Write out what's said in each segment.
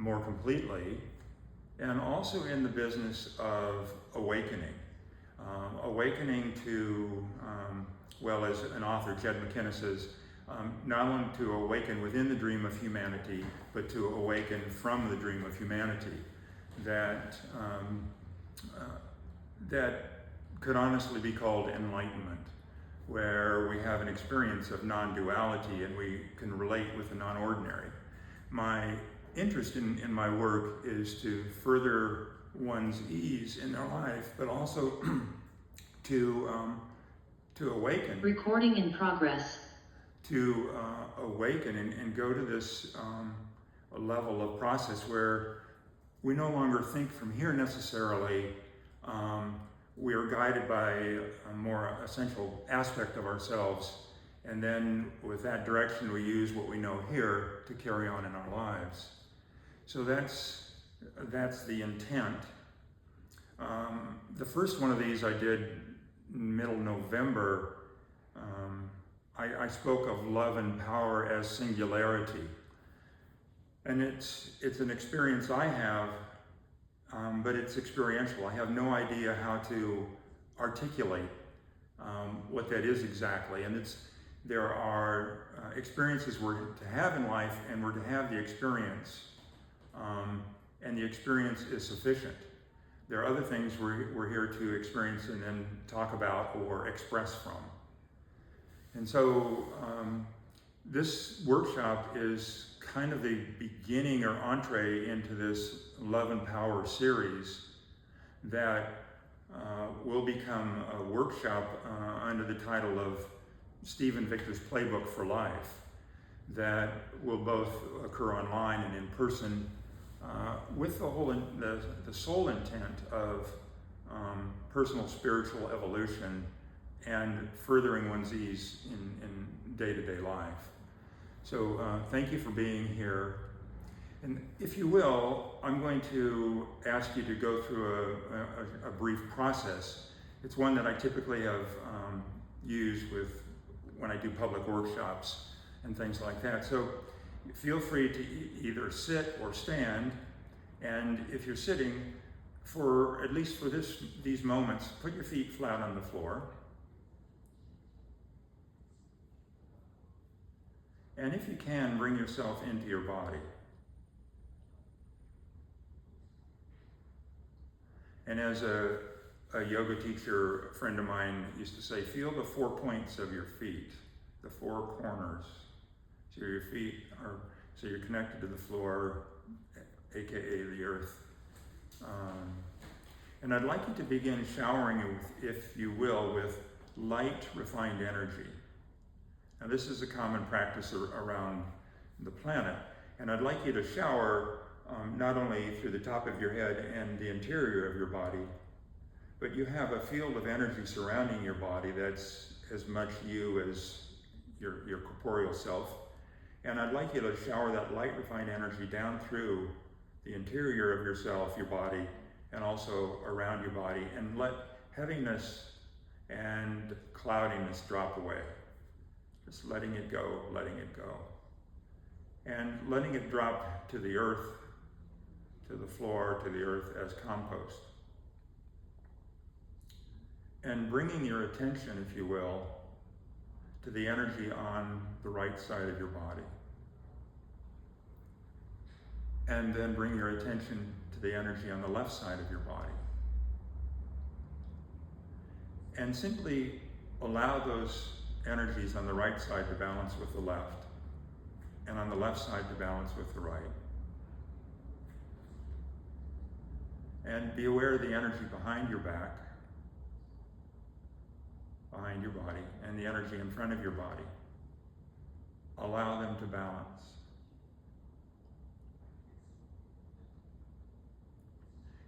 more completely, and also in the business of awakening. Awakening to, well, as an author, Jed McKenna says, not only to awaken within the dream of humanity, but to awaken from the dream of humanity. That could honestly be called enlightenment, where we have an experience of non-duality and we can relate with the non-ordinary. My interest in my work is to further one's ease in their life, but also to awaken. Recording in progress. To awaken and go to this level of process where we no longer think from here necessarily. We are guided by a more essential aspect of ourselves, and then with that direction we use what we know here to carry on in our lives. So that's the intent. The first one of these I did middle November. I spoke of love and power as singularity, and it's an experience I have, but it's experiential. I have no idea how to articulate what that is exactly, and there are experiences we're to have in life, and we're to have the experience, and the experience is sufficient. There are other things we're here to experience and then talk about or express from. And so this workshop is kind of the beginning or entree into this Love and Power series that will become a workshop under the title of Stephen Victor's Playbook for Life, that will both occur online and in person, with the sole intent of personal spiritual evolution and furthering one's ease in day-to-day life. So thank you for being here. And if you will, I'm going to ask you to go through a brief process. It's one that I typically have used when I do public workshops and things like that. So feel free to either sit or stand, and if you're sitting, at least for these moments, put your feet flat on the floor. And if you can, bring yourself into your body. And as a yoga teacher, a friend of mine used to say, feel the 4 points of your feet, the 4 corners. So your feet so you're connected to the floor, AKA the earth. And I'd like you to begin showering, if you will, with light, refined energy. Now this is a common practice around the planet, and I'd like you to shower not only through the top of your head and the interior of your body, but you have a field of energy surrounding your body that's as much you as your corporeal self. And I'd like you to shower that light, refined energy down through the interior of yourself, your body, and also around your body, and let heaviness and cloudiness drop away. Just letting it go, and letting it drop to the earth, to the floor, to the earth as compost. And bringing your attention, if you will, to the energy on the right side of your body. And then bring your attention to the energy on the left side of your body. And simply allow those energies on the right side to balance with the left, and on the left side to balance with the right. And be aware of the energy behind your back, behind your body, and the energy in front of your body. Allow them to balance.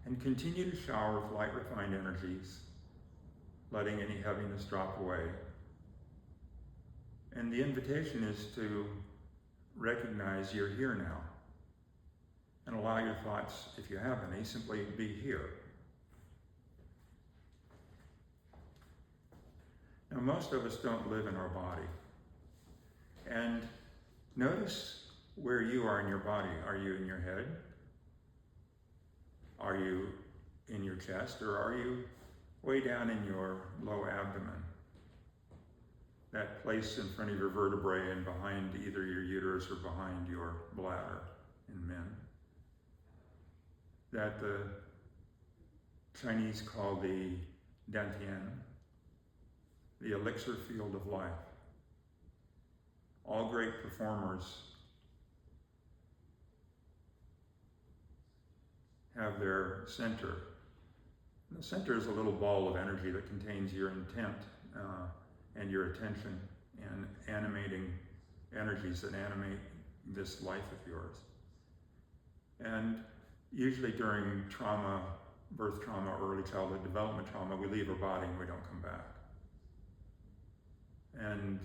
And continue to shower with light, refined energies, letting any heaviness drop away. And the invitation is to recognize you're here now, and allow your thoughts, if you have any, simply be here. Now, most of us don't live in our body. And notice where you are in your body. Are you in your head? Are you in your chest, or are you way down in your low abdomen? That place in front of your vertebrae and behind either your uterus or behind your bladder in men. That the Chinese call the dantian, the elixir field of life. All great performers have their center. The center is a little ball of energy that contains your intent and your attention, and animating energies that animate this life of yours. And usually during trauma, birth trauma, early childhood development trauma, we leave our body and we don't come back. And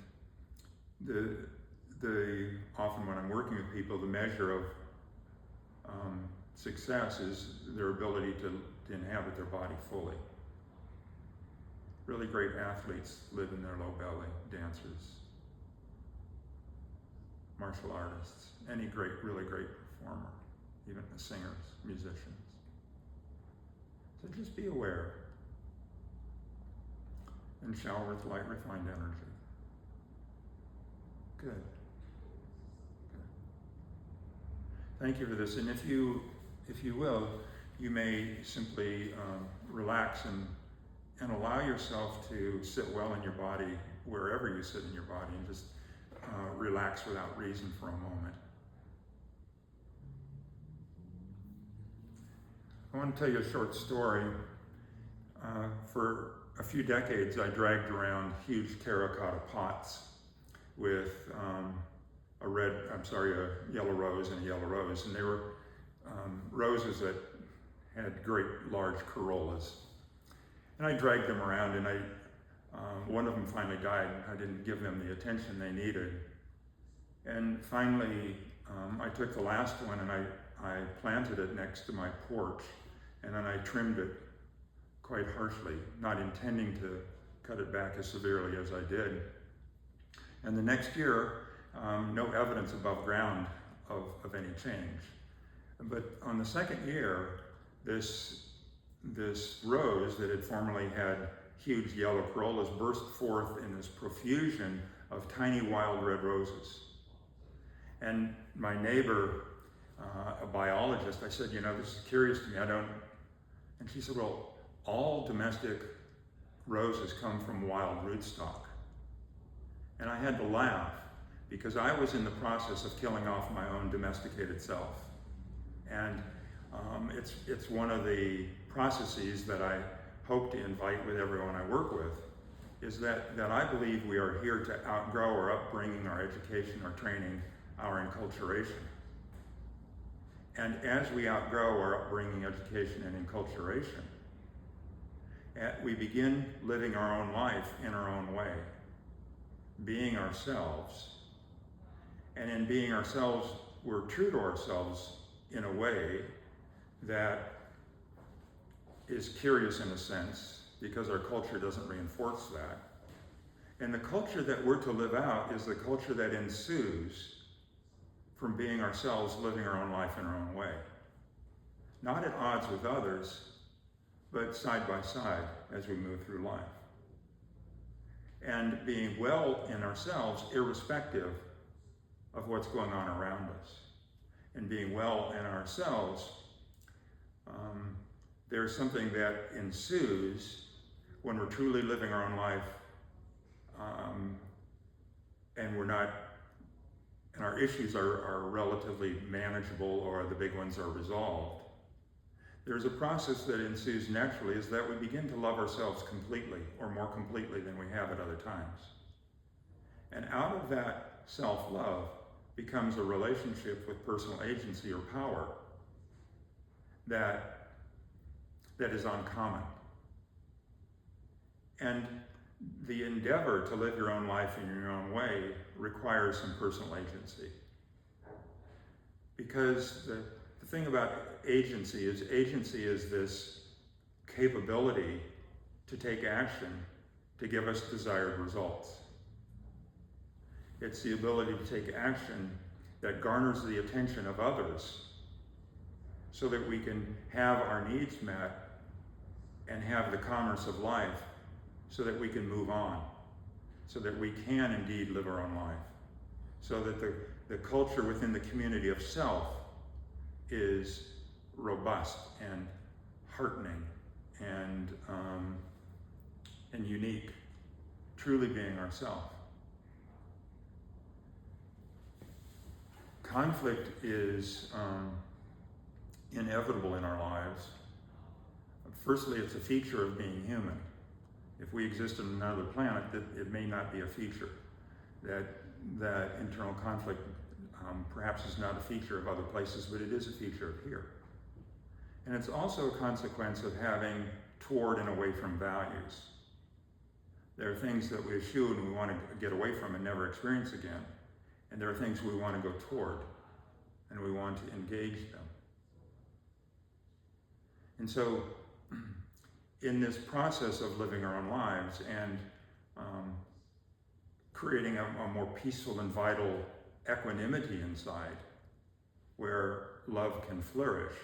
often when I'm working with people, the measure of success is their ability to inhabit their body fully. Really great athletes live in their low belly, dancers, martial artists, any really great performer, even the singers, musicians. So just be aware and shower with light, refined energy. Good. Thank you for this. And if you will, you may simply relax and allow yourself to sit well in your body, wherever you sit in your body, and just relax without reason for a moment. I want to tell you a short story. For a few decades, I dragged around huge terracotta pots with a yellow rose and a yellow rose, and they were roses that had great large corollas. And I dragged them around, and one of them finally died. I didn't give them the attention they needed. And finally, I took the last one and I planted it next to my porch, and then I trimmed it quite harshly, not intending to cut it back as severely as I did. And the next year, no evidence above ground of any change. But on the second year, this rose that had formerly had huge yellow corollas burst forth in this profusion of tiny wild red roses. And my neighbor, a biologist, I said, this is curious to me, and she said, well, all domestic roses come from wild rootstock. And I had to laugh, because I was in the process of killing off my own domesticated self. And it's one of the processes that I hope to invite with everyone I work with, is that I believe we are here to outgrow our upbringing, our education, our training, our enculturation. And as we outgrow our upbringing, education, and enculturation, we begin living our own life in our own way, being ourselves. And in being ourselves, we're true to ourselves in a way that is curious in a sense, because our culture doesn't reinforce that. And the culture that we're to live out is the culture that ensues from being ourselves, living our own life in our own way. Not at odds with others, but side by side as we move through life. And being well in ourselves, irrespective of what's going on around us. And being well in ourselves, there's something that ensues when we're truly living our own life, and our issues are relatively manageable, or the big ones are resolved. There's a process that ensues naturally, is that we begin to love ourselves completely, or more completely than we have at other times. And out of that self-love becomes a relationship with personal agency or power that is uncommon. And the endeavor to live your own life in your own way requires some personal agency. Because the thing about agency is this capability to take action to give us desired results. It's the ability to take action that garners the attention of others so that we can have our needs met and have the commerce of life so that we can move on, so that we can indeed live our own life, so that the culture within the community of self is robust and heartening and unique, truly being ourself. Conflict is inevitable in our lives. Firstly, it's a feature of being human. If we exist on another planet, it may not be a feature. That internal conflict perhaps is not a feature of other places, but it is a feature of here. And it's also a consequence of having toward and away from values. There are things that we eschew and we want to get away from and never experience again. And there are things we want to go toward and we want to engage them. And so, in this process of living our own lives and creating a more peaceful and vital equanimity inside, where love can flourish,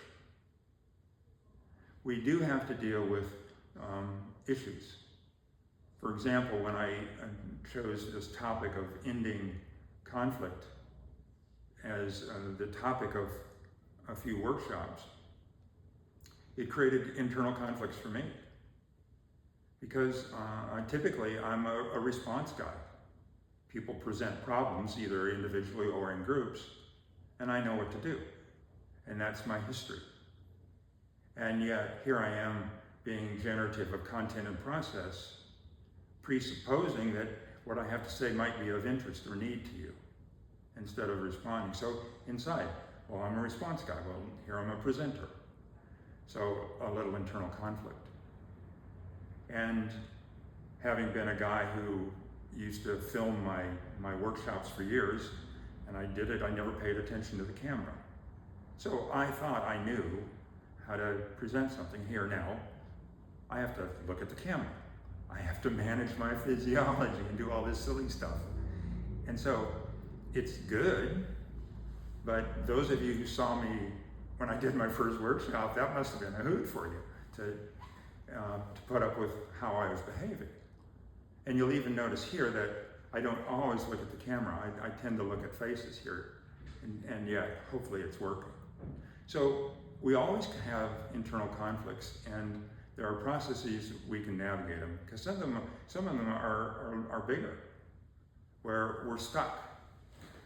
we do have to deal with issues. For example, when I chose this topic of ending conflict as the topic of a few workshops, it created internal conflicts for me. Because typically I'm a response guy. People present problems either individually or in groups, and I know what to do. And that's my history. And yet here I am being generative of content and process, presupposing that what I have to say might be of interest or need to you, instead of responding. So inside, well, I'm a response guy. Well, here I'm a presenter. So a little internal conflict. And having been a guy who used to film my workshops for years, and I did it, I never paid attention to the camera. So I thought I knew how to present something. Here now, I have to look at the camera. I have to manage my physiology and do all this silly stuff. And so it's good, but those of you who saw me when I did my first workshop, that must have been a hoot for you to put up with how I was behaving. And you'll even notice here that I don't always look at the camera. I tend to look at faces here, and yet hopefully it's working. So we always have internal conflicts, and there are processes we can navigate them, because some of them are bigger, where we're stuck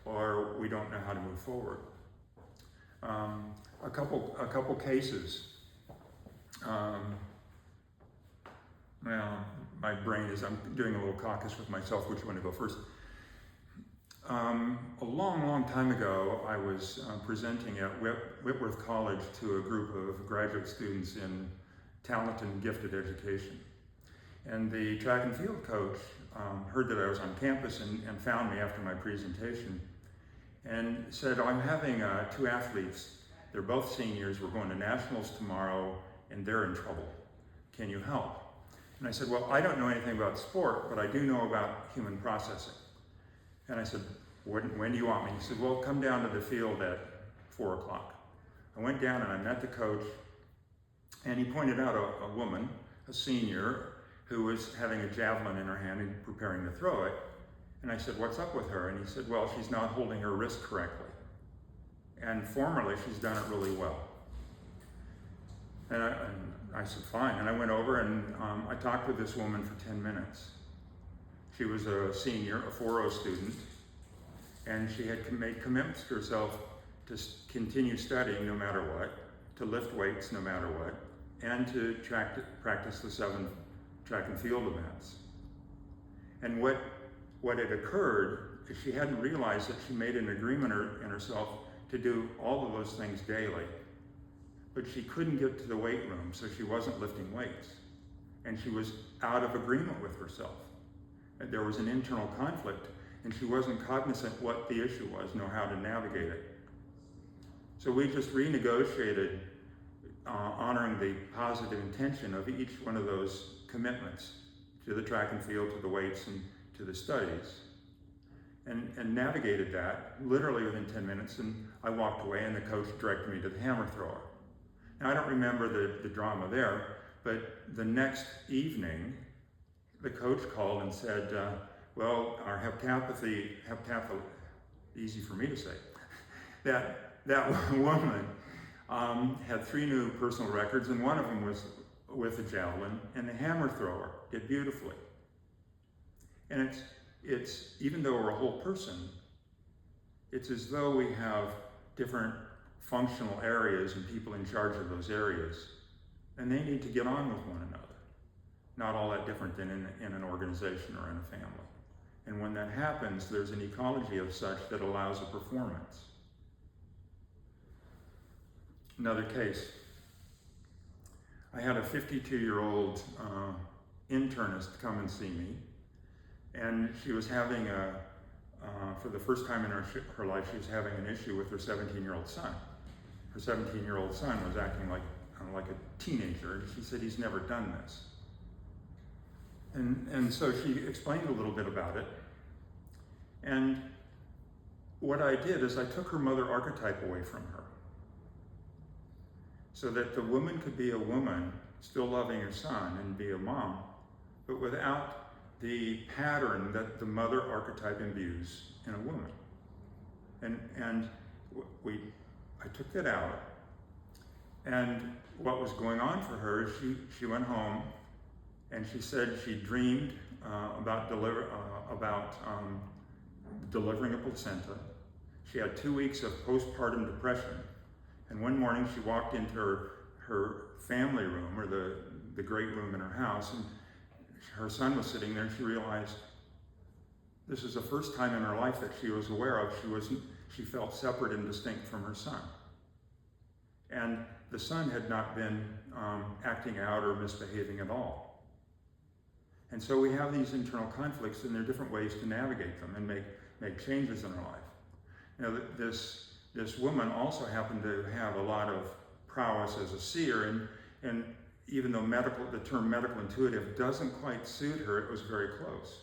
or we don't know how to move forward. A couple cases. Well, my brain is, I'm doing a little caucus with myself, which one to go first. A long time ago, I was presenting at Whitworth College to a group of graduate students in talent and gifted education. And the track and field coach heard that I was on campus and found me after my presentation and said, I'm having two athletes. They're both seniors. We're going to nationals tomorrow and they're in trouble. Can you help? And I said, well, I don't know anything about sport, but I do know about human processing. And I said, when do you want me? He said, well, come down to the field at 4 o'clock. I went down and I met the coach, and he pointed out a woman, a senior, who was having a javelin in her hand and preparing to throw it. And I said, what's up with her? And he said, well, she's not holding her wrist correctly. And formerly, she's done it really well. And I said, fine. And I went over and I talked with this woman for 10 minutes. She was a senior, a 4.0 student, and she had made commitments to herself to continue studying no matter what, to lift weights no matter what, and to practice the 7 track and field events. And what had occurred is she hadn't realized that she made an agreement in herself to do all of those things daily. But she couldn't get to the weight room, so she wasn't lifting weights. And she was out of agreement with herself. And there was an internal conflict, and she wasn't cognizant what the issue was, nor how to navigate it. So we just renegotiated, honoring the positive intention of each one of those commitments to the track and field, to the weights, and to the studies. And navigated that literally within 10 minutes, and I walked away and the coach directed me to the hammer thrower. Now, I don't remember the drama there, but the next evening, the coach called and said, well, our heptapathy, easy for me to say, that woman had 3 new personal records, and one of them was with a javelin, and the hammer thrower did beautifully. And it's even though we're a whole person, it's as though we have different functional areas and people in charge of those areas, and they need to get on with one another. Not all that different than in an organization or in a family. And when that happens, there's an ecology of such that allows a performance. Another case. I had a 52-year-old internist come and see me, and she was having for the first time in her life, she was having an issue with her 17-year-old son. Her 17-year-old son was acting like a teenager, and she said, he's never done this. And so she explained a little bit about it. And what I did is I took her mother archetype away from her, so that the woman could be a woman, still loving her son, and be a mom, but without the pattern that the mother archetype imbues in a woman. And I took that out, and what was going on for her is she went home, and she said she dreamed about delivering a placenta. She had 2 weeks of postpartum depression, and one morning she walked into her family room, or the great room in her house, and her son was sitting there, and she realized this is the first time in her life that she was aware of she felt separate and distinct from her son. And the son had not been acting out or misbehaving at all. And so we have these internal conflicts, and there are different ways to navigate them and make changes in our life. You know, this woman also happened to have a lot of prowess as a seer, and even though the term medical intuitive doesn't quite suit her, it was very close.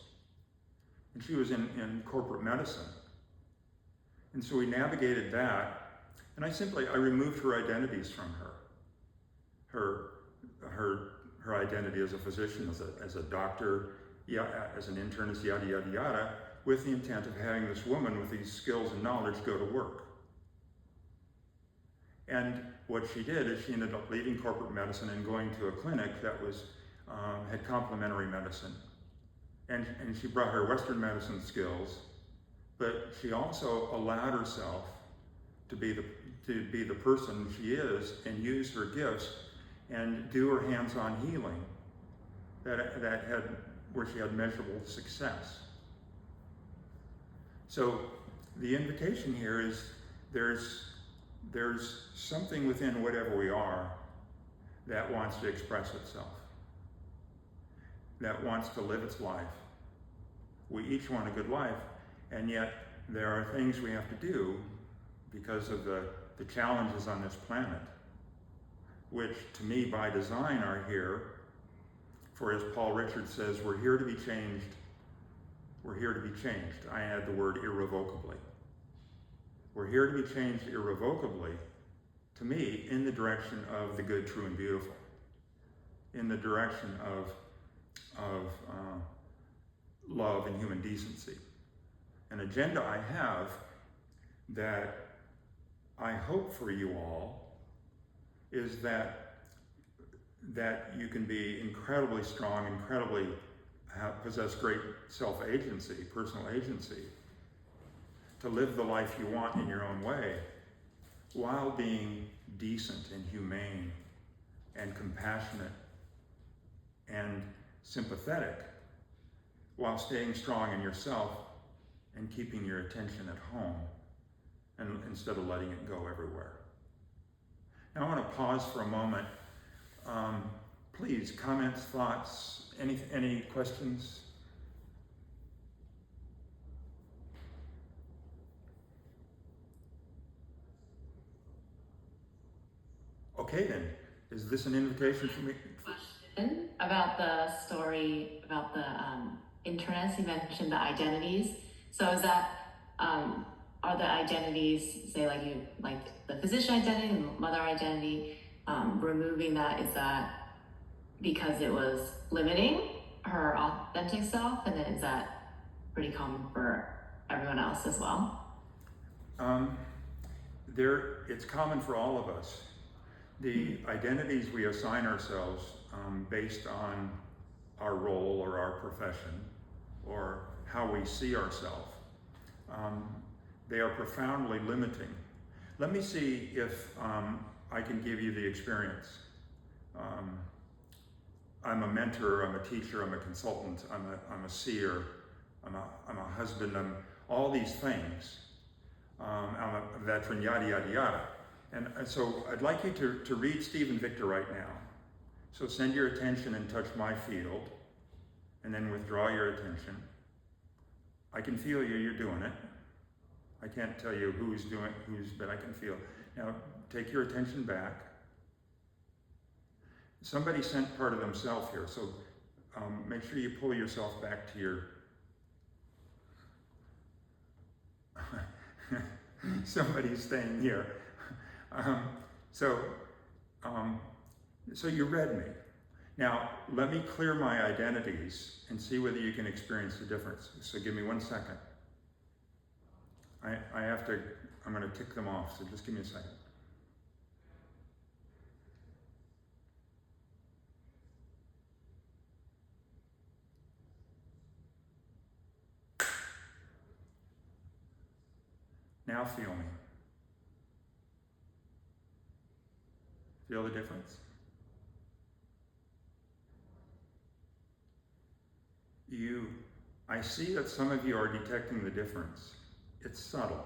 And she was in corporate medicine. And so we navigated that, and I removed her identities from her. Her identity as a physician, as a doctor, as an internist, yada, yada, yada, with the intent of having this woman with these skills and knowledge go to work. And what she did is she ended up leaving corporate medicine and going to a clinic that had complementary medicine. And she brought her Western medicine skills, but she also allowed herself to be the person she is and use her gifts and do her hands-on healing where she had measurable success. So the invitation here is there's something within whatever we are that wants to express itself, that wants to live its life. We each want a good life, and yet there are things we have to do because of the challenges on this planet, which to me by design are here. For as Paul Richards says, we're here to be changed. We're here to be changed. I add the word irrevocably. We're here to be changed irrevocably, to me, in the direction of the good, true, and beautiful. In the direction of love and human decency. An agenda I have that I hope for you all is that you can be incredibly strong, possess great self-agency, personal agency, to live the life you want in your own way, while being decent and humane and compassionate and sympathetic, while staying strong in yourself and keeping your attention at home, and instead of letting it go everywhere. Now I want to pause for a moment. Please, comments, thoughts, any questions? Okay then, is this an invitation for me? Question about the story about the internets. You mentioned the identities. So is that are the identities, say like the physician identity, the mother identity, removing that, is that because it was limiting her authentic self, and then is that pretty common for everyone else as well? It's common for all of us. The identities we assign ourselves based on our role or our profession or how we see ourselves, they are profoundly limiting. Let me see if I can give you the experience. I'm a mentor, I'm a teacher, I'm a consultant, I'm a seer, I'm a husband, I'm all these things. I'm a veteran, yada, yada, yada. And so I'd like you to read Stephen Victor right now. So send your attention and touch my field, and then withdraw your attention. I can feel you, you're doing it. I can't tell you who's, but I can feel. Now, take your attention back. Somebody sent part of themselves here, so make sure you pull yourself back to your... Somebody's staying here. So you read me. Now, let me clear my identities and see whether you can experience the difference. So give me 1 second. I'm going to tick them off, so just give me a second. Now feel me. Feel the difference? I see that some of you are detecting the difference. It's subtle,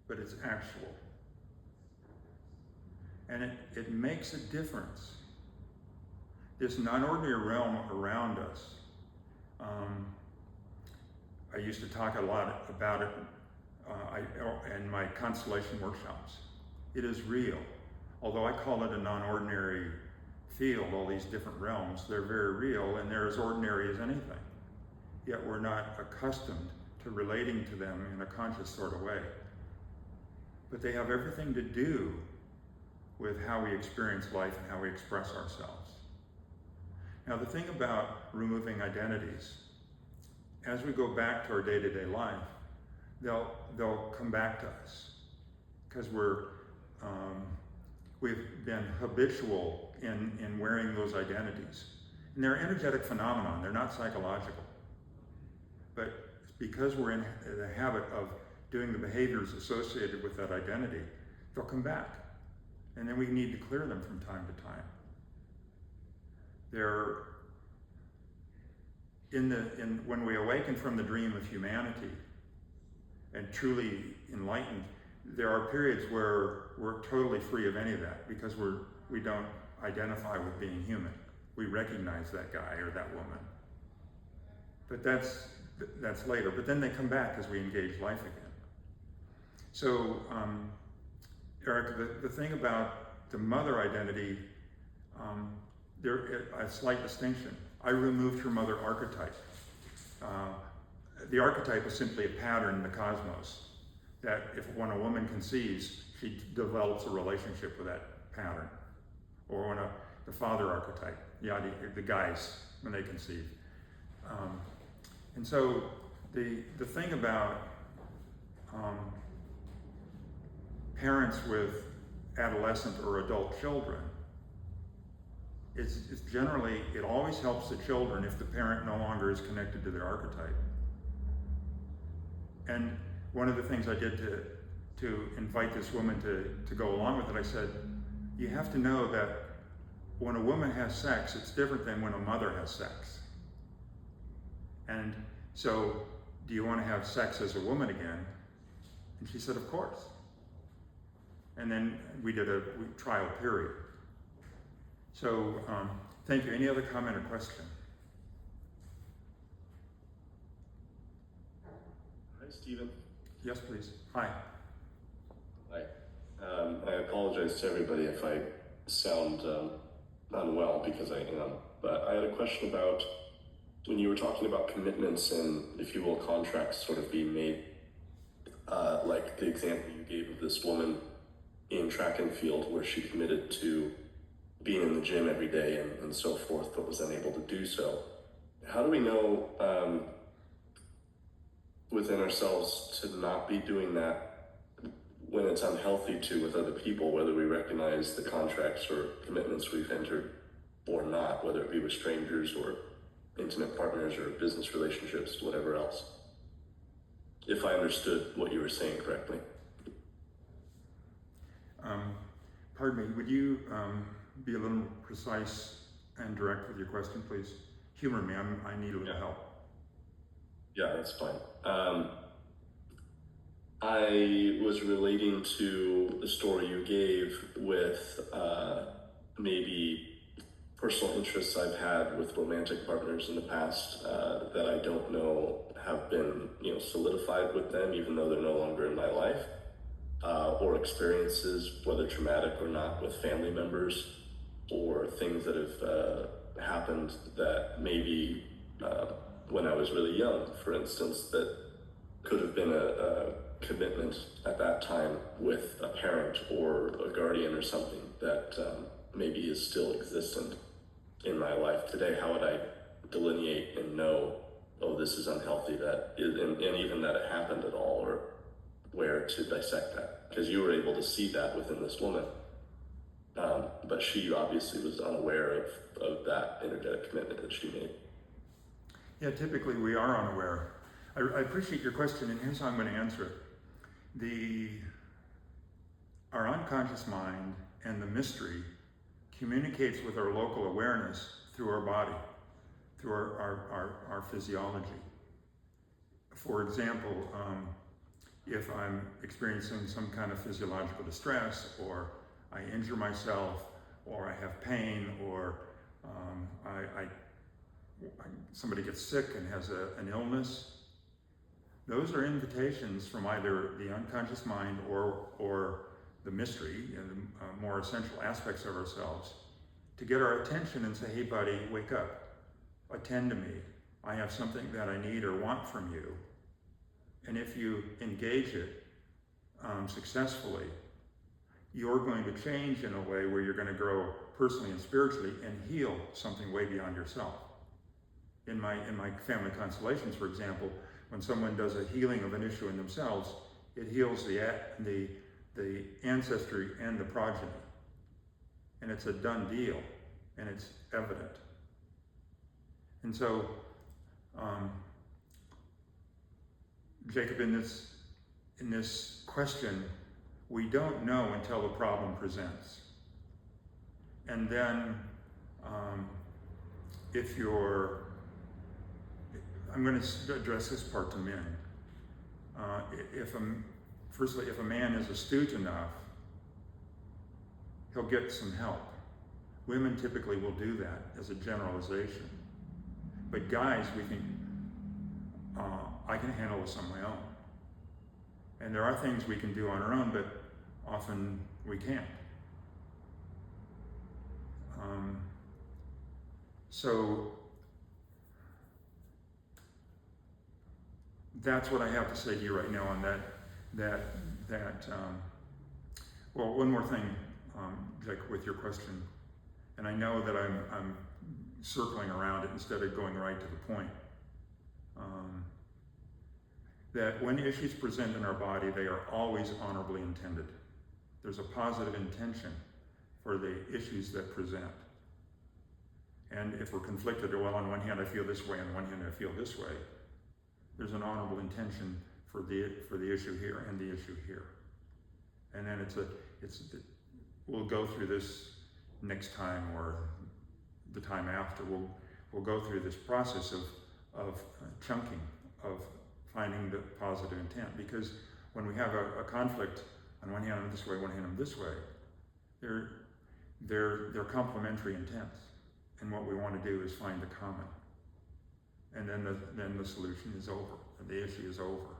but it's actual. And it makes a difference. This non-ordinary realm around us, I used to talk a lot about it in my constellation workshops. It is real. Although I call it a non-ordinary field, all these different realms, they're very real and they're as ordinary as anything. Yet we're not accustomed to relating to them in a conscious sort of way. But they have everything to do with how we experience life and how we express ourselves. Now, the thing about removing identities, as we go back to our day-to-day life, they'll come back to us because we've been habitual in wearing those identities. And they're energetic phenomena, they're not psychological. But because we're in the habit of doing the behaviors associated with that identity, they'll come back. And then we need to clear them from time to time. When we awaken from the dream of humanity and truly enlightened, there are periods where we're totally free of any of that because we don't identify with being human. We recognize that guy or that woman. But that's later. But then they come back as we engage life again. So, Eric, the thing about the mother identity, there's a slight distinction. I removed her mother archetype. The archetype is simply a pattern in the cosmos that when a woman conceives, she develops a relationship with that pattern. Or when the father archetype, the guys, when they conceive. And so the thing about parents with adolescent or adult children is generally, it always helps the children if the parent no longer is connected to their archetype. And one of the things I did to invite this woman to go along with it, I said, you have to know that when a woman has sex, it's different than when a mother has sex. And so, do you want to have sex as a woman again? And she said, of course. And then we did a trial period. So, thank you. Any other comment or question? Hi, Stephen. Yes, please. Hi. Hi. I apologize to everybody if I sound unwell because I am. But I had a question about when you were talking about commitments and, if you will, contracts sort of being made, like the example you gave of this woman in track and field where she committed to being in the gym every day and so forth, but was unable to do so. How do we know within ourselves to not be doing that when it's unhealthy to with other people, whether we recognize the contracts or commitments we've entered or not, whether it be with strangers or intimate partners or business relationships, whatever else? If I understood what you were saying correctly. Pardon me, would you be a little precise and direct with your question, please? Humor me, I need a little help. Yeah, that's fine. I was relating to the story you gave with maybe personal interests I've had with romantic partners in the past that I don't know have been, solidified with them, even though they're no longer in my life, or experiences, whether traumatic or not, with family members, or things that have happened that maybe when I was really young, for instance, that could have been a commitment at that time with a parent or a guardian or something that maybe is still existent in my life today. How would I delineate and know, oh, this is unhealthy, that is, and even that it happened at all, or where to dissect that? Because you were able to see that within this woman, but she obviously was unaware of that energetic commitment that she made. Yeah, typically we are unaware. I appreciate your question, and here's how I'm going to answer it. Our unconscious mind and the mystery communicates with our local awareness through our body, through our physiology. For example, if I'm experiencing some kind of physiological distress, or I injure myself, or I have pain, or somebody gets sick and has an illness, those are invitations from either the unconscious mind or the mystery and the more essential aspects of ourselves to get our attention and say, hey buddy, wake up, attend to me. I have something that I need or want from you. And if you engage it successfully, you're going to change in a way where you're going to grow personally and spiritually and heal something way beyond yourself. In my family constellations, for example, when someone does a healing of an issue in themselves, it heals the ancestry and the progeny. And it's a done deal, and it's evident. And so, Jacob, in this question, we don't know until the problem presents. And then, I'm going to address this part to men. Firstly, if a man is astute enough, he'll get some help. Women typically will do that as a generalization. But guys, we think, I can handle this on my own. And there are things we can do on our own, but often we can't. So that's what I have to say to you right now on that. Well, one more thing, Jake, with your question, and I know that I'm circling around it instead of going right to the point. That when issues present in our body, they are always honorably intended. There's a positive intention for the issues that present. And if we're conflicted, well, on one hand I feel this way, on one hand I feel this way, there's an honorable intention for the issue here and the issue here. And then we'll go through this next time or the time after. We'll go through this process of chunking, of finding the positive intent. Because when we have a conflict, on one hand I'm this way, one hand I'm this way, they're complementary intents. And what we want to do is find the common. And then the solution is over, the issue is over.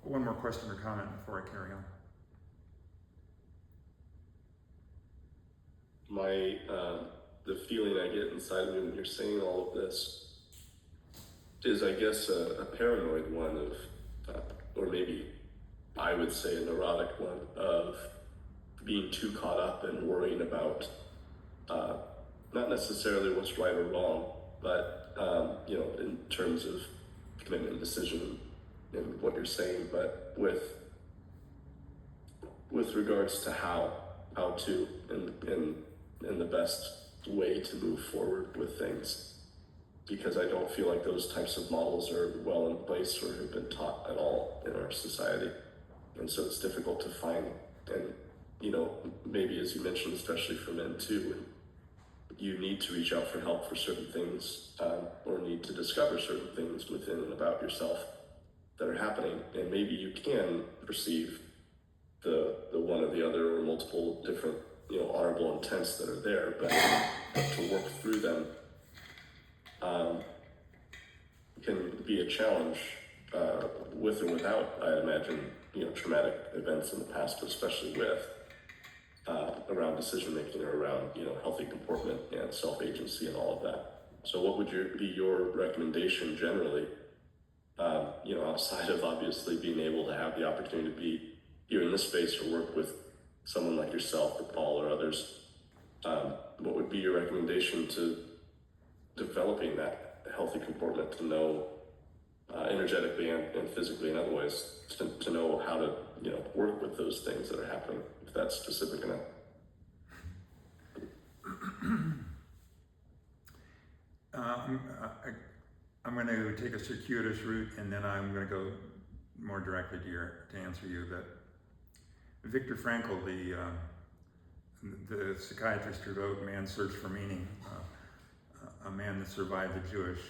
One more question or comment before I carry on. The feeling I get inside of me when you're saying all of this is, I guess, a paranoid one of, or maybe I would say, a neurotic one of being too caught up in worrying about not necessarily what's right or wrong, but in terms of commitment and decision and what you're saying, but with regards to how to and the best way to move forward with things, because I don't feel like those types of models are well in place or have been taught at all in our society, and so it's difficult to find. And maybe, as you mentioned, especially for men too, you need to reach out for help for certain things, or need to discover certain things within and about yourself that are happening, and maybe you can perceive the one or the other or multiple different honorable intents that are there, but to work through them can be a challenge, with or without, I imagine, traumatic events in the past, but especially with around decision making or around healthy comportment and self-agency and all of that. So what would be your recommendation generally, outside of obviously being able to have the opportunity to be here in this space or work with someone like yourself or Paul or others? What would be your recommendation to developing that healthy comportment, to know energetically and physically and otherwise, to know how to work with those things that are happening, if that's specific enough? I'm going to take a circuitous route, and then I'm going to go more directly to answer you. That Viktor Frankl, the psychiatrist who wrote Man's Search for Meaning, a man that survived the Jewish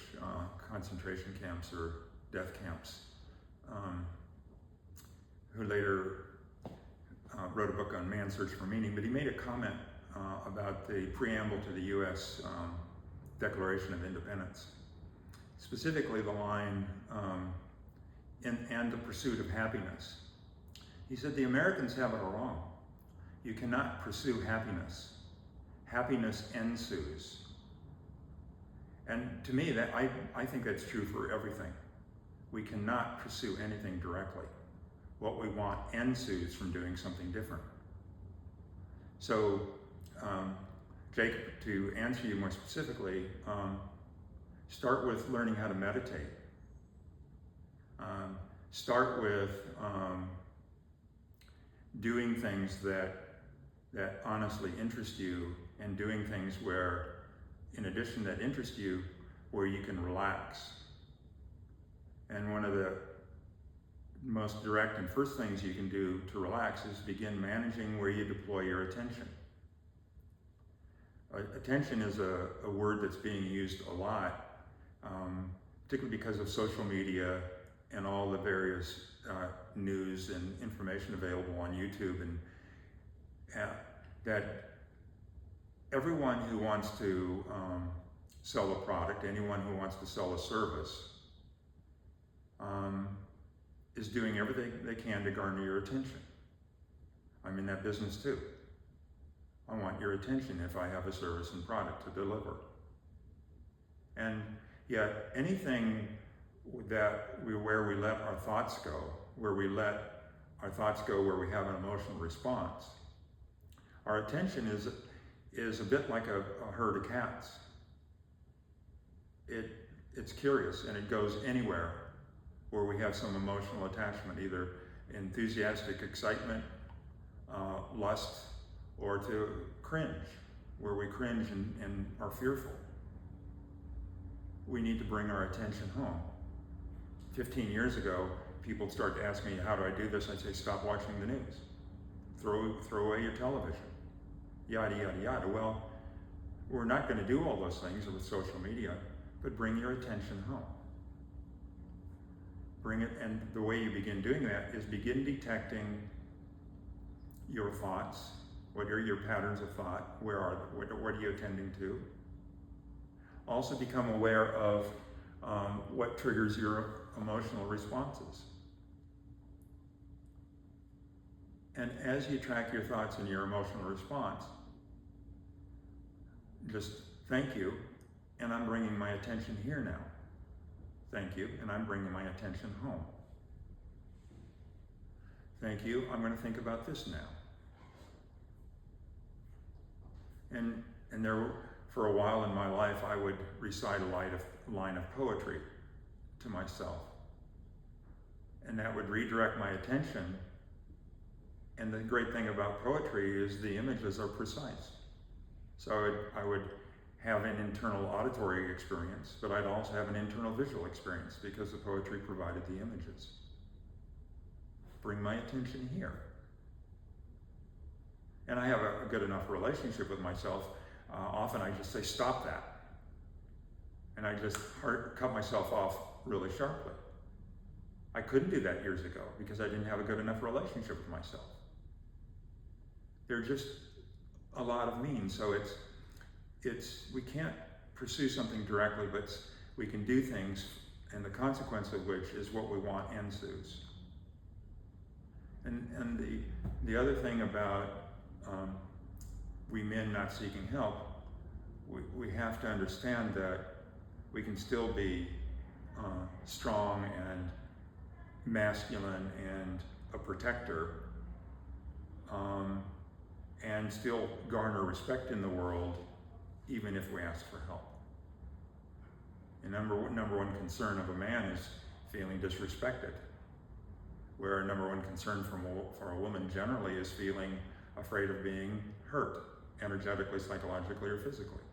concentration camps or death camps, who later wrote a book on Man's Search for Meaning, but he made a comment about the preamble to the U.S. Declaration of Independence, specifically the line, and the pursuit of happiness. He said, the Americans have it wrong. You cannot pursue happiness. Happiness ensues. And to me, that I think that's true for everything. We cannot pursue anything directly. What we want ensues from doing something different. So, Jacob, to answer you more specifically, start with learning how to meditate. Start with doing things that honestly interest you, and doing things where, in addition, that interest you, where you can relax. And one of the most direct and first things you can do to relax is begin managing where you deploy your attention. Attention is a word that's being used a lot, particularly because of social media and all the various news and information available on YouTube, and that everyone who wants to sell a product, anyone who wants to sell a service, is doing everything they can to garner your attention. I'm in that business too. I want your attention if I have a service and product to deliver. And yet, anything where we let our thoughts go, where we have an emotional response, our attention is a bit like a herd of cats. It's curious, and it goes anywhere where we have some emotional attachment, either enthusiastic excitement, lust, or to cringe, where we cringe and are fearful. We need to bring our attention home. 15 years ago, people start to ask me, how do I do this? I'd say, stop watching the news. Throw away your television. Yada, yada, yada. Well, we're not going to do all those things with social media, but bring your attention home. Bring it, and the way you begin doing that is begin detecting your thoughts. What are your patterns of thought? What are you attending to? Also become aware of what triggers your emotional responses. And as you track your thoughts and your emotional response, just thank you, and I'm bringing my attention here now. Thank you, and I'm bringing my attention home. Thank you, I'm going to think about this now. And there, for a while in my life, I would recite a line of poetry to myself. And that would redirect my attention. And the great thing about poetry is the images are precise. So I would have an internal auditory experience, but I'd also have an internal visual experience because the poetry provided the images. Bring my attention here. And I have a good enough relationship with myself. Often I just say, stop that. And I just cut myself off really sharply. I couldn't do that years ago because I didn't have a good enough relationship with myself. There are just a lot of means. So we can't pursue something directly, but we can do things, and the consequence of which is what we want ensues. And the other thing about we men not seeking help, we have to understand that we can still be strong and masculine and a protector, and still garner respect in the world, even if we ask for help. The number one concern of a man is feeling disrespected, where number one concern for a woman generally is feeling afraid of being hurt, energetically, psychologically, or physically.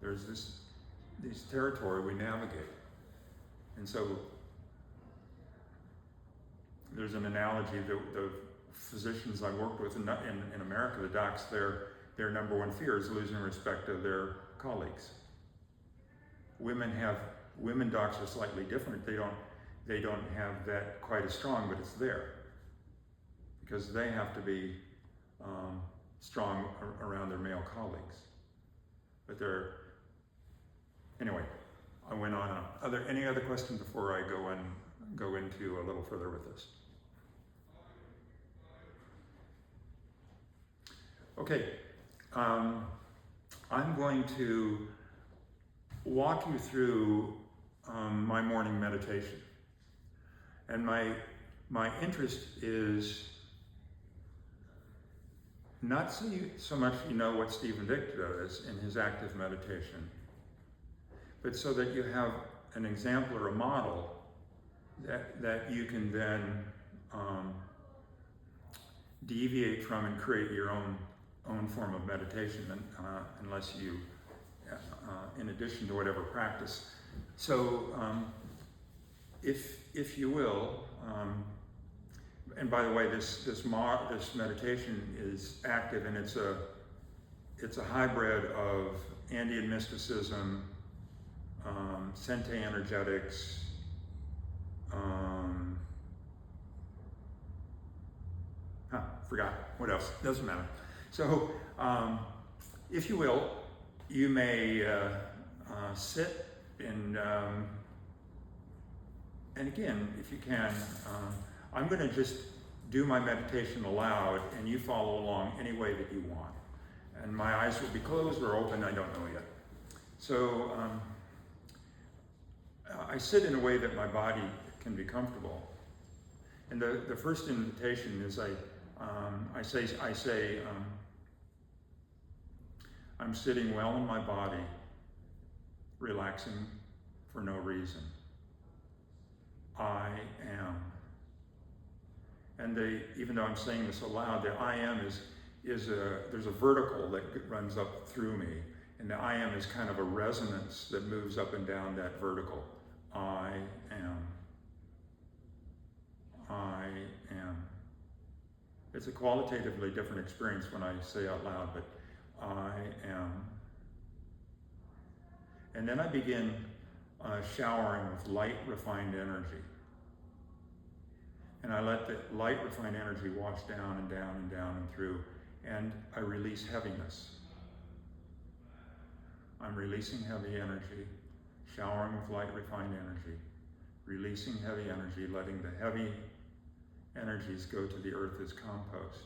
There's this territory we navigate. And so there's an analogy, the physicians I worked with in America, the docs, their number one fear is losing respect of their colleagues. Women docs are slightly different. They don't have that quite as strong, but it's there. Because they have to be strong around their male colleagues. But anyway, I went on. Are there any other questions before I go into a little further with this? Okay, I'm going to walk you through my morning meditation. And my interest is not so much you know what Stephen Dick does in his active meditation, but so that you have an example or a model that you can then deviate from and create your own form of meditation, unless you, in addition to whatever practice. So, if you will, and by the way, this meditation is active, and it's a hybrid of Andean mysticism, Sente energetics, forgot what else. Doesn't matter. So, if you will, you may sit and again, if you can, I'm going to just do my meditation aloud, and you follow along any way that you want. And my eyes will be closed or open, I don't know yet. So I sit in a way that my body can be comfortable. And the first invitation is I say I'm sitting well in my body, relaxing for no reason. I am. And even though I'm saying this aloud, the I am there's a vertical that runs up through me, and the I am is kind of a resonance that moves up and down that vertical. I am. I am. It's a qualitatively different experience when I say out loud, but I am. And then I begin showering with light, refined energy. And I let the light, refined energy wash down and down and down and through, and I release heaviness. I'm releasing heavy energy, showering with light, refined energy, releasing heavy energy, letting the heavy energies go to the earth as compost.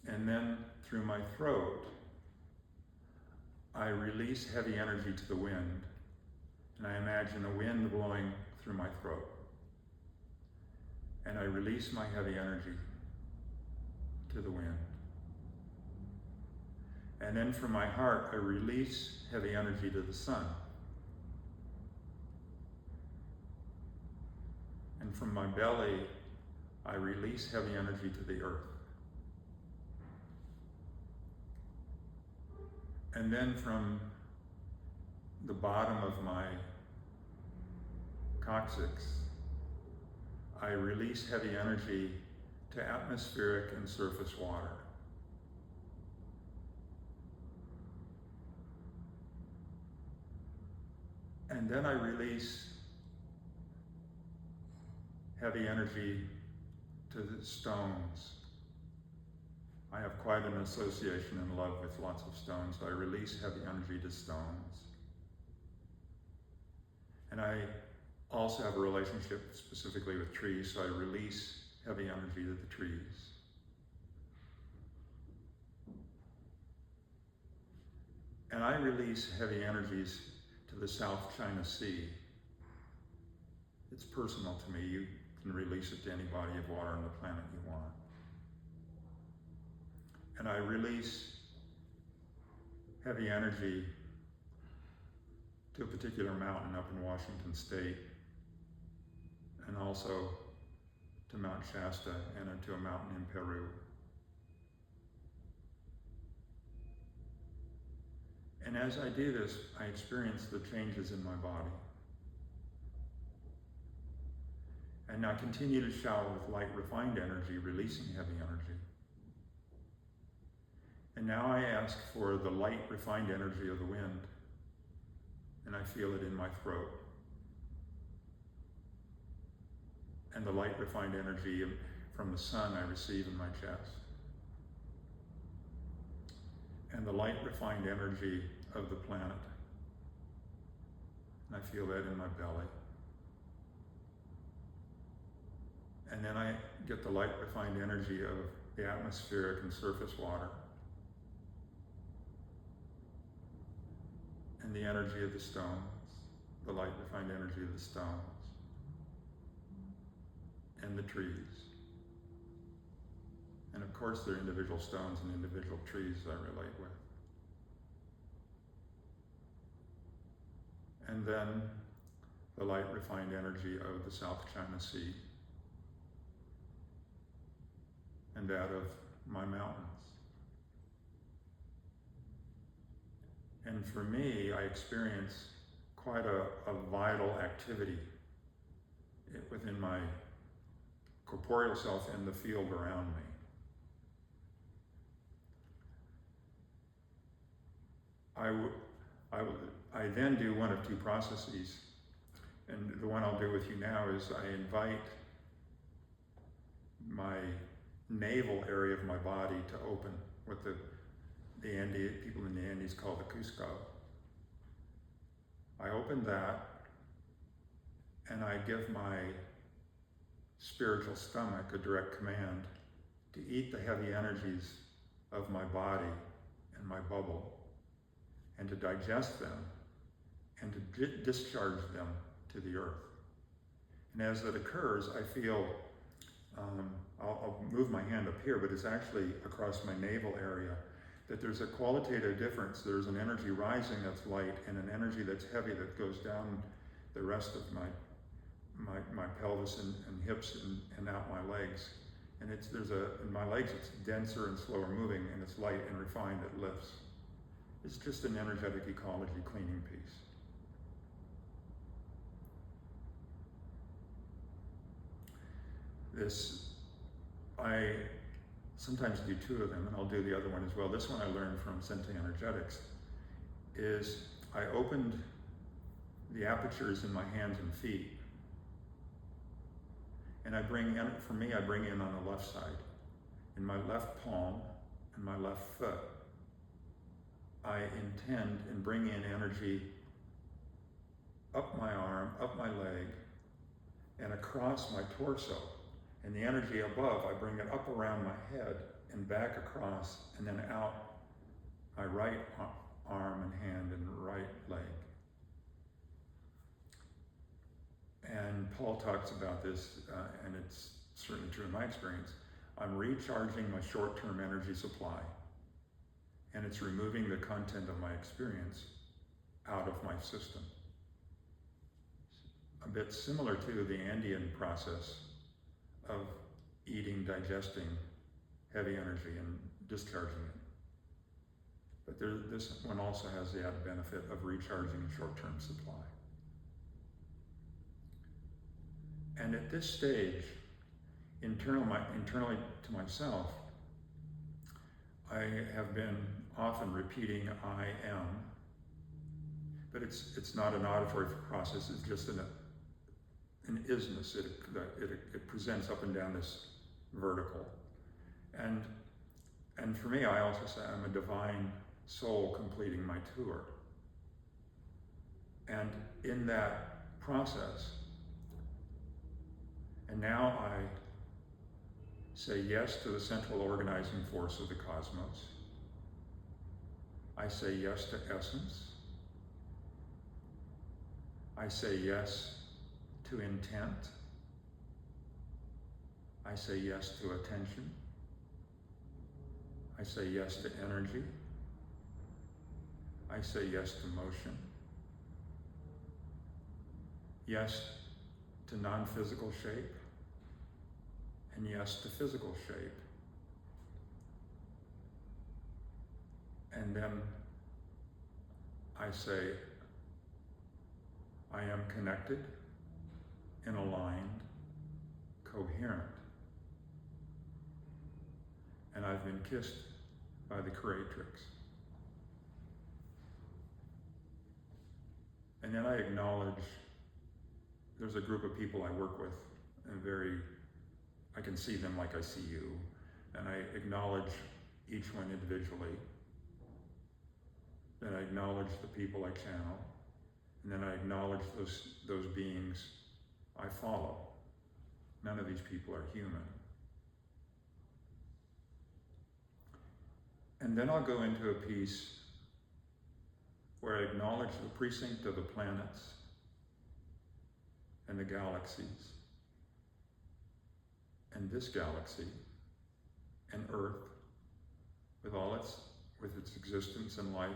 And then through my throat, I release heavy energy to the wind, and I imagine the wind blowing through my throat. and I release my heavy energy to the wind. And then from my heart, I release heavy energy to the sun. And from my belly, I release heavy energy to the earth. And then from the bottom of my coccyx, I release heavy energy to atmospheric and surface water. And then I release heavy energy to the stones. I have quite an association and love with lots of stones, so I release heavy energy to stones. And I also have a relationship specifically with trees, so I release heavy energy to the trees. And I release heavy energies to the South China Sea. It's personal to me. You can release it to any body of water on the planet you want. And I release heavy energy to a particular mountain up in Washington State, and also to Mount Shasta and to a mountain in Peru. And as I do this, I experience the changes in my body. And I continue to shower with light, refined energy, releasing heavy energy. And now I ask for the light, refined energy of the wind, and I feel it in my throat. And the light, refined energy from the sun I receive in my chest. And the light, refined energy of the planet. And I feel that in my belly. And then I get the light, refined energy of the atmospheric and surface water. And the energy of the stones, the light, refined energy of the stones. And the trees. And of course, there are individual stones and individual trees I relate with. And then the light, refined energy of the South China Sea and that of my mountains. And for me, I experience quite a vital activity within my corporeal self and the field around me. I then do one of two processes, and the one I'll do with you now is I invite my navel area of my body to open, what the people in the Andes call the Cusco. I open that, and I give my spiritual stomach a direct command to eat the heavy energies of my body and my bubble, and to digest them, and to discharge them to the earth. And as that occurs, I feel, I'll move my hand up here, but it's actually across my navel area, that there's a qualitative difference. There's an energy rising that's light, and an energy that's heavy that goes down the rest of my pelvis and hips and out my legs. And in my legs it's denser and slower moving, and it's light and refined, it lifts. It's just an energetic ecology cleaning piece. I sometimes do two of them, and I'll do the other one as well. This one I learned from Sente Energetics, is I opened the apertures in my hands and feet. And I bring in on the left side, in my left palm and my left foot. I intend and bring in energy up my arm, up my leg, and across my torso. And the energy above, I bring it up around my head and back across, and then out my right arm and hand and right leg. And Paul talks about this, and it's certainly true in my experience, I'm recharging my short-term energy supply, and it's removing the content of my experience out of my system. A bit similar to the Andean process of eating, digesting heavy energy and discharging it. But this one also has the added benefit of recharging a short-term supply. And at this stage, internally to myself, I have been often repeating I am, but it's not an auditory process, it's just an isness. It presents up and down this vertical. And for me, I also say I'm a divine soul completing my tour. And in that process, and now I say yes to the central organizing force of the cosmos. I say yes to essence. I say yes to intent. I say yes to attention. I say yes to energy. I say yes to motion. Yes to non-physical shape. And yes to physical shape. And then I say, I am connected and aligned, coherent. And I've been kissed by the creatrix. And then I acknowledge there's a group of people I work with, and I can see them like I see you, and I acknowledge each one individually. Then I acknowledge the people I channel, and then I acknowledge those beings I follow. None of these people are human. And then I'll go into a piece where I acknowledge the precinct of the planets and the galaxies, and this galaxy, and Earth, with its existence and life,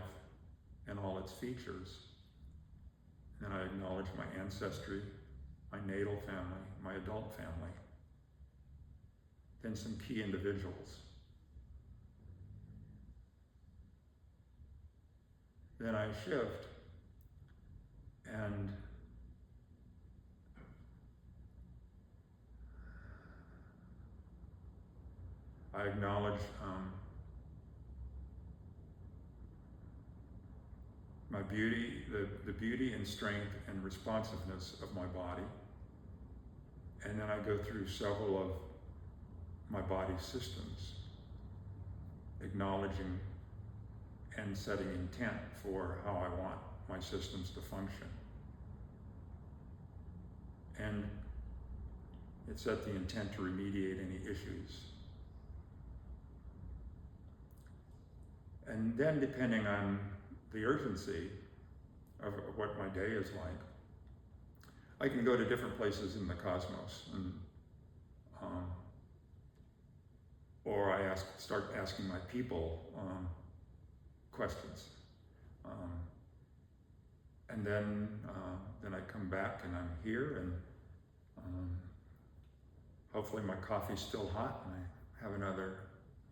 and all its features. And I acknowledge my ancestry, my natal family, my adult family, then some key individuals. Then I shift, and I acknowledge my beauty, the beauty and strength and responsiveness of my body. And then I go through several of my body's systems, acknowledging and setting intent for how I want my systems to function. And it set the intent to remediate any issues. And then, depending on the urgency of what my day is like, I can go to different places in the cosmos, and or I start asking my people questions, and then I come back and I'm here, and hopefully my coffee's still hot and I have another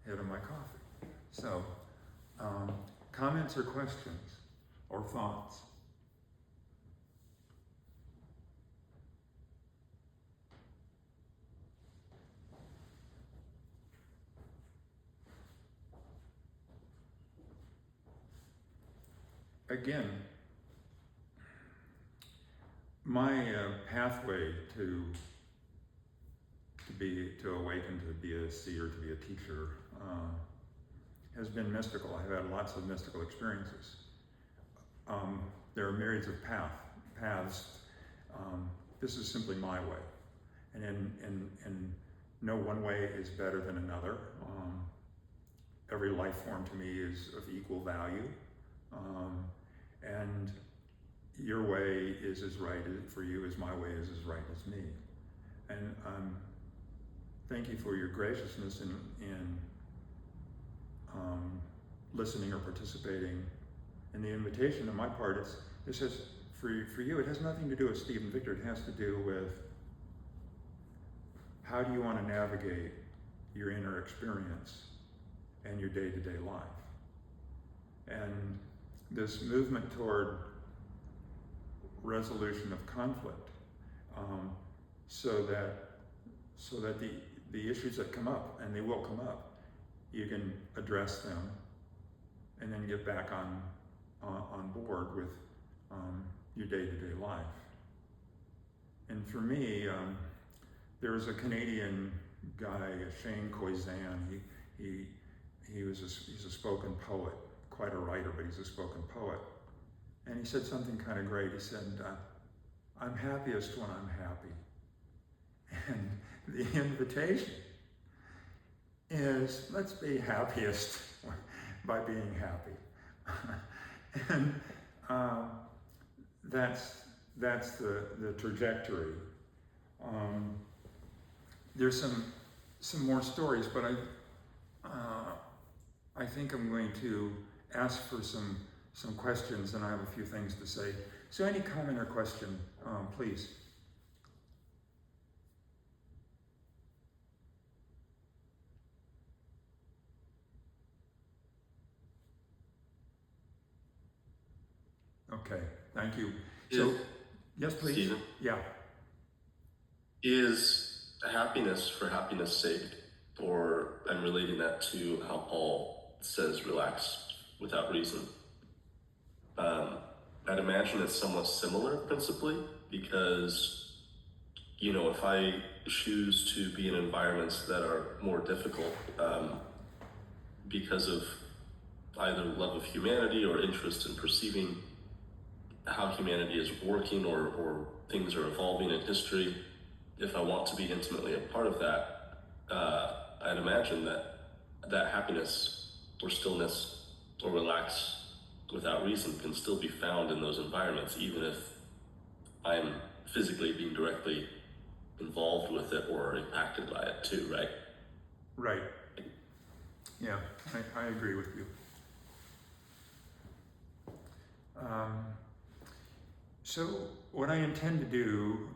hit of my coffee. So, comments or questions or thoughts? Again, my pathway to awaken, to be a seer, to be a teacher, has been mystical. I've had lots of mystical experiences. There are myriads of paths. This is simply my way, and no one way is better than another. Every life form to me is of equal value, and your way is as right for you as my way is as right as me. And thank you for your graciousness in listening or participating. And the invitation on my part, it says, for you, it has nothing to do with Steve and Victor. It has to do with how do you want to navigate your inner experience and your day-to-day life. And this movement toward resolution of conflict, so that the issues that come up, and they will come up, you can address them and then get back on board with your day-to-day life. And for me, there was a Canadian guy, Shane Koizan. He's a spoken poet, quite a writer, but he's a spoken poet. And he said something kind of great. He said, I'm happiest when I'm happy. And the invitation is, let's be happiest by being happy. And that's the trajectory. There's some more stories, but I think I'm going to ask for some questions, and I have a few things to say. So any comment or question, please. Okay, thank you. So, yes, please. Stephen? Yeah. Is happiness for happiness sake, or I'm relating that to how Paul says relax without reason. I'd imagine it's somewhat similar principally, because, if I choose to be in environments that are more difficult because of either love of humanity or interest in perceiving how humanity is working or things are evolving in history, if I want to be intimately a part of that, I'd imagine that happiness or stillness or relax without reason can still be found in those environments, even if I'm physically being directly involved with it or impacted by it too, right? Right. Yeah, I agree with you. So what I intend to do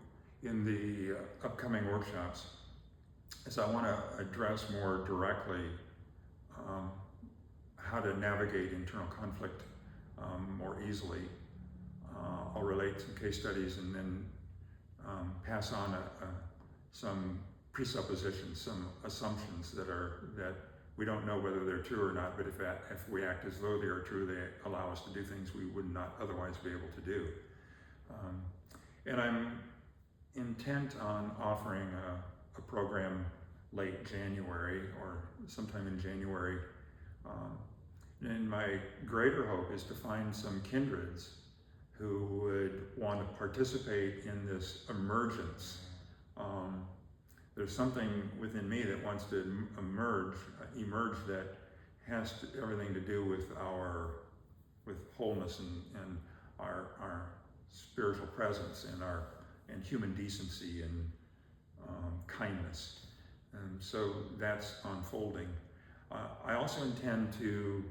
in the upcoming workshops is I want to address more directly how to navigate internal conflict more easily. I'll relate some case studies and then pass on some presuppositions, some assumptions that we don't know whether they're true or not, but if we act as though they are true, they allow us to do things we would not otherwise be able to do. And I'm intent on offering a program late January or sometime in January. And my greater hope is to find some kindreds who would want to participate in this emergence. There's something within me that wants to emerge that has everything to do with wholeness and our spiritual presence and human decency and kindness. And so that's unfolding. I also intend to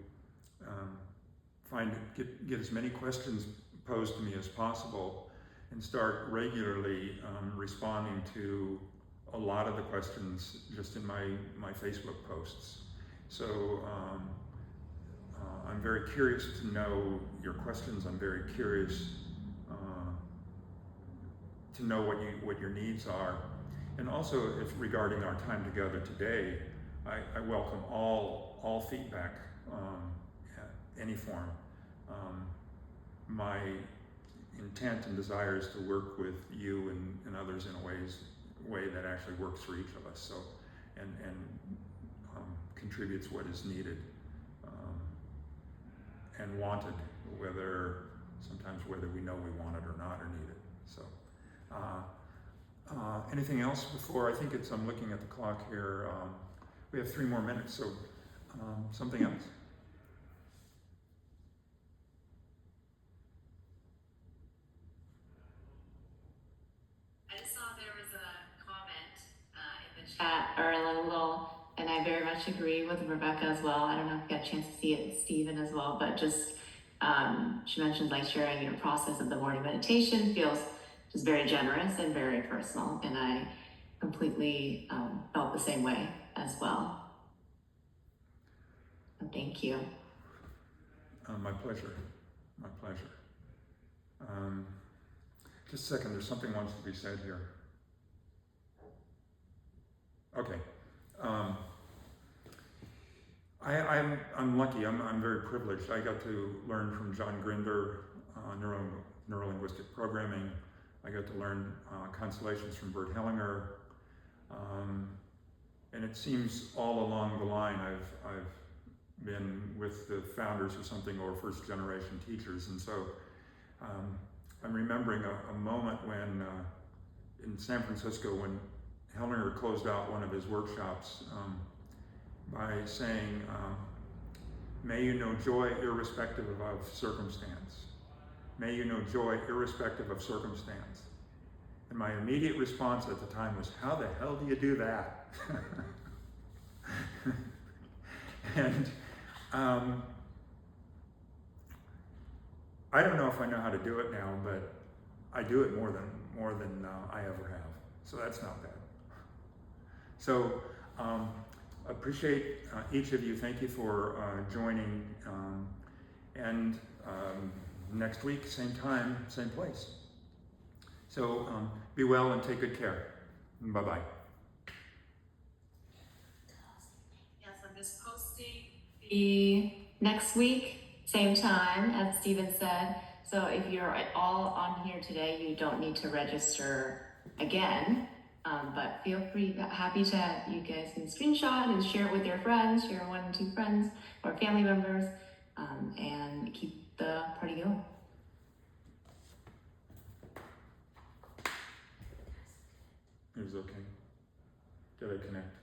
get as many questions posed to me as possible and start regularly responding to a lot of the questions just in my Facebook posts. So I'm very curious to know your questions. I'm very curious to know what your needs are. And also, if regarding our time together today, I welcome all feedback, any form. My intent and desire is to work with you and others in a way that actually works for each of us. So, and contributes what is needed and wanted, sometimes whether we know we want it or not or need it. So. Anything else before? I'm looking at the clock here. We have 3 more minutes, so something else. I just saw there was a comment in the chat are a little, and I very much agree with Rebecca as well. I don't know if you got a chance to see it, Stephen as well, but just, she mentioned like sharing your process of the morning meditation feels just very generous and very personal. And I completely felt the same way as well. So thank you. My pleasure. My pleasure. Just a second, there's something wants to be said here. Okay. I'm lucky. I'm very privileged. I got to learn from John Grinder, neuro-linguistic programming. I got to learn constellations from Bert Hellinger, and it seems all along the line I've been with the founders or something, or first generation teachers, and so I'm remembering a moment when in San Francisco when Hellinger closed out one of his workshops by saying, may you know joy irrespective of circumstance. May you know joy irrespective of circumstance. And my immediate response at the time was, how the hell do you do that? And I don't know if I know how to do it now, but I do it more than I ever have. So that's not bad. So appreciate each of you. Thank you for joining. And next week, same time, same place. So be well and take good care. Bye-bye. Yes, I'm just posting the next week, same time, as Stephen said. So if you're all on here today, you don't need to register again. But feel free, happy to, you guys can screenshot and share it with your friends, share 1 or 2 friends or family members, and keep the party going. It was okay. Did I connect?